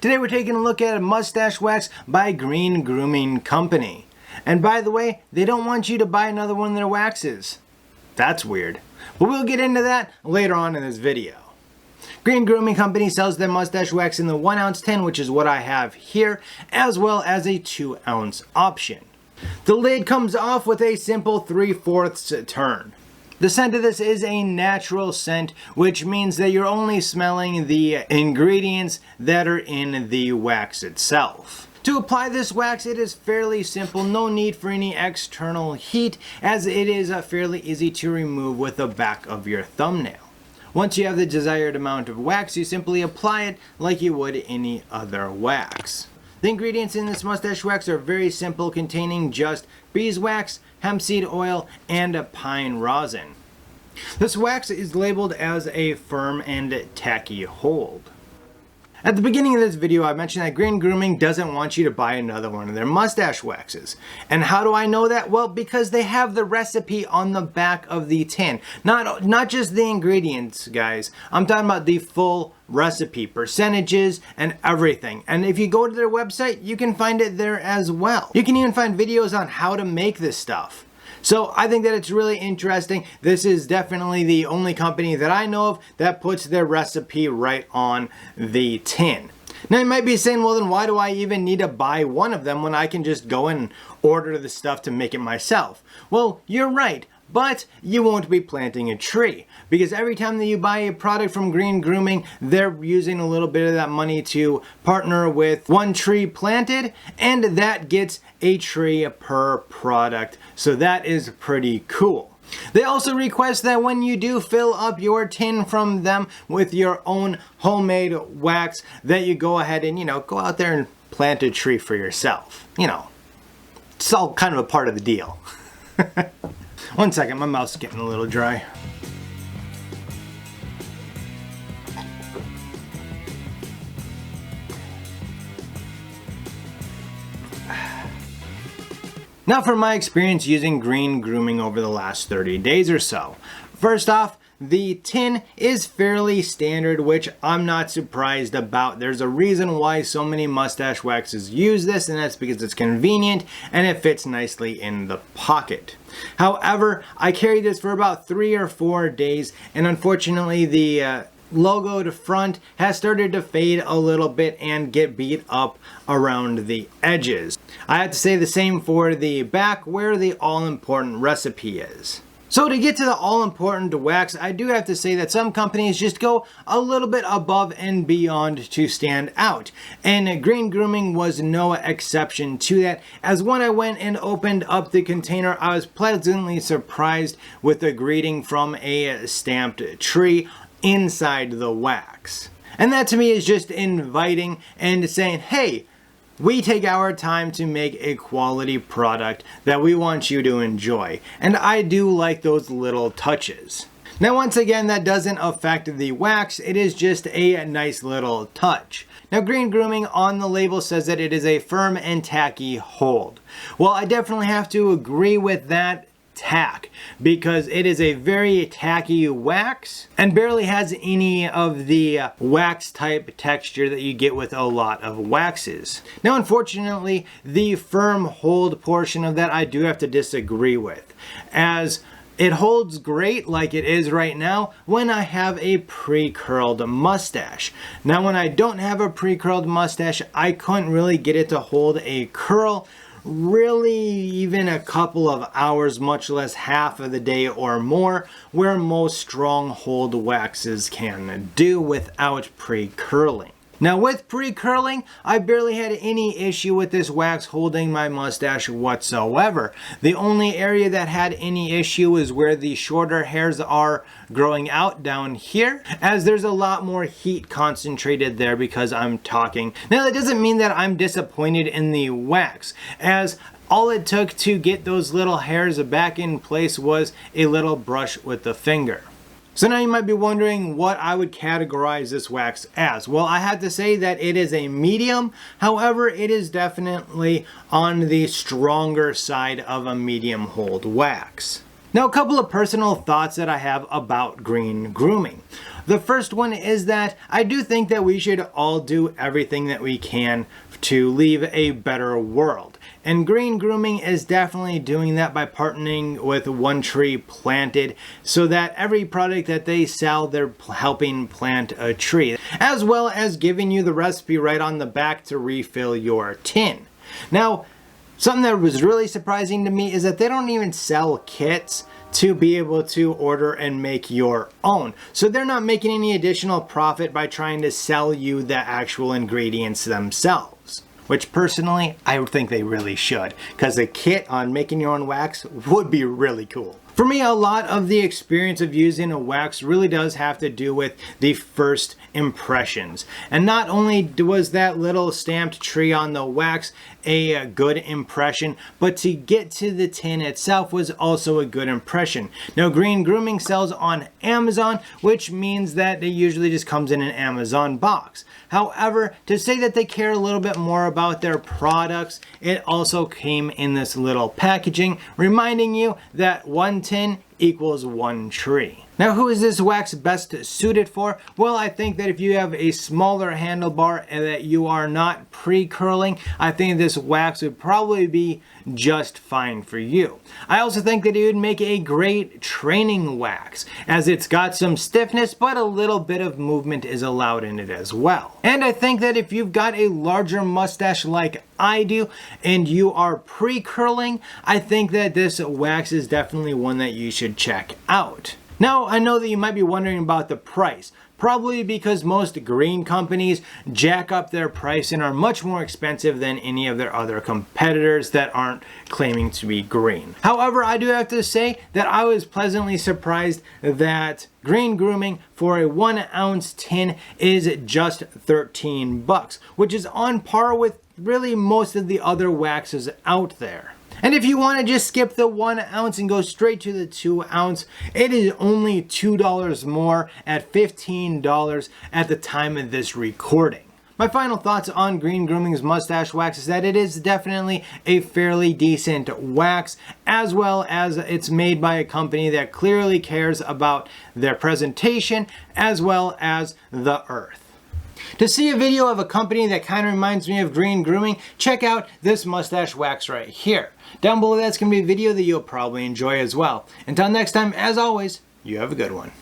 Today we're taking a look at a mustache wax by Green Grooming Company. And by the way, they don't want you to buy another one of their waxes. That's weird. But we'll get into that later on in this video. Green Grooming Company sells their mustache wax in the 1 ounce tin, which is what I have here, as well as a 2 ounce option. The lid comes off with a simple 3/4 turn. The scent of this is a natural scent, which means that you're only smelling the ingredients that are in the wax itself. To apply this wax, it is fairly simple, no need for any external heat, as it is fairly easy to remove with the back of your thumbnail. Once you have the desired amount of wax, you simply apply it like you would any other wax. The ingredients in this mustache wax are very simple, containing just beeswax, hemp seed oil, and pine rosin. This wax is labeled as a firm and tacky hold. At the beginning of this video, I mentioned that Green Grooming doesn't want you to buy another one of their mustache waxes. And how do I know that? Well, because they have the recipe on the back of the tin. Not just the ingredients, guys. I'm talking about the full recipe, percentages, and everything. And if you go to their website, you can find it there as well. You can even find videos on how to make this stuff. So I think that it's really interesting. This is definitely the only company that I know of that puts their recipe right on the tin. Now you might be saying, well then why do I even need to buy one of them when I can just go and order the stuff to make it myself? Well, you're right. But you won't be planting a tree, because every time that you buy a product from Green Grooming, they're using a little bit of that money to partner with one tree planted, and that gets a tree per product. So that is pretty cool. They also request that when you do fill up your tin from them with your own homemade wax, that you go ahead and, go out there and plant a tree for yourself. It's all kind of a part of the deal. 1 second, my mouth's getting a little dry. Now for my experience using Green Grooming over the last 30 days or so. First off, the tin is fairly standard, which I'm not surprised about. There's a reason why so many mustache waxes use this, and that's because it's convenient and it fits nicely in the pocket. However, I carried this for about 3 or 4 days, and unfortunately the logo to front has started to fade a little bit and get beat up around the edges. I have to say the same for the back, where the all-important recipe is. So to get to the all-important wax, I do have to say that some companies just go a little bit above and beyond to stand out. And Green Grooming was no exception to that, as when I went and opened up the container, I was pleasantly surprised with a greeting from a stamped tree inside the wax. And that to me is just inviting and saying, hey, we take our time to make a quality product that we want you to enjoy. And I do like those little touches. Now once again, that doesn't affect the wax, it is just a nice little touch. Now Green Grooming on the label says that it is a firm and tacky hold. Well, I definitely have to agree with that tack, because it is a very tacky wax and barely has any of the wax type texture that you get with a lot of waxes. Now unfortunately, the firm hold portion of that I do have to disagree with, as it holds great like it is right now when I have a pre-curled mustache. Now when I don't have a pre-curled mustache, I couldn't really get it to hold a curl really even a couple of hours, much less half of the day or more, where most strong hold waxes can do without pre-curling. Now with pre-curling, I barely had any issue with this wax holding my mustache whatsoever. The only area that had any issue is where the shorter hairs are growing out down here, as there's a lot more heat concentrated there because I'm talking. Now that doesn't mean that I'm disappointed in the wax, as all it took to get those little hairs back in place was a little brush with the finger. So now you might be wondering what I would categorize this wax as. Well, I have to say that it is a medium. However, it is definitely on the stronger side of a medium hold wax. Now, a couple of personal thoughts that I have about green grooming. The first one is that I do think that we should all do everything that we can to leave a better world. And green grooming is definitely doing that by partnering with One Tree Planted, so that every product that they sell, they're helping plant a tree, as well as giving you the recipe right on the back to refill your tin. Now, something that was really surprising to me is that they don't even sell kits to be able to order and make your own. So they're not making any additional profit by trying to sell you the actual ingredients themselves. Which personally, I think they really should, because a kit on making your own wax would be really cool. For me, a lot of the experience of using a wax really does have to do with the first impressions. And not only was that little stamped tree on the wax a good impression, but to get to the tin itself was also a good impression. Now, green grooming sells on Amazon, which means that it usually just comes in an Amazon box. However, to say that they care a little bit more about their products, it also came in this little packaging, reminding you that one tin equals one tree. Now, who is this wax best suited for? Well, I think that if you have a smaller handlebar and that you are not pre-curling, I think this wax would probably be just fine for you. I also think that it would make a great training wax, as it's got some stiffness, but a little bit of movement is allowed in it as well. And I think that if you've got a larger mustache like I do, and you are pre-curling, I think that this wax is definitely one that you should check out. Now, I know that you might be wondering about the price. Probably because most green companies jack up their price and are much more expensive than any of their other competitors that aren't claiming to be green. However, I do have to say that I was pleasantly surprised that green grooming for a 1 ounce tin is just 13 bucks, which is on par with really most of the other waxes out there. And if you want to just skip the 1 ounce and go straight to the 2 ounce, it is only $2 more at $15 at the time of this recording. My final thoughts on Green Grooming's mustache wax is that it is definitely a fairly decent wax, as well as it's made by a company that clearly cares about their presentation as well as the earth. To see a video of a company that kind of reminds me of Green Grooming, check out this mustache wax right here. Down below that's going to be a video that you'll probably enjoy as well. Until next time, as always, you have a good one.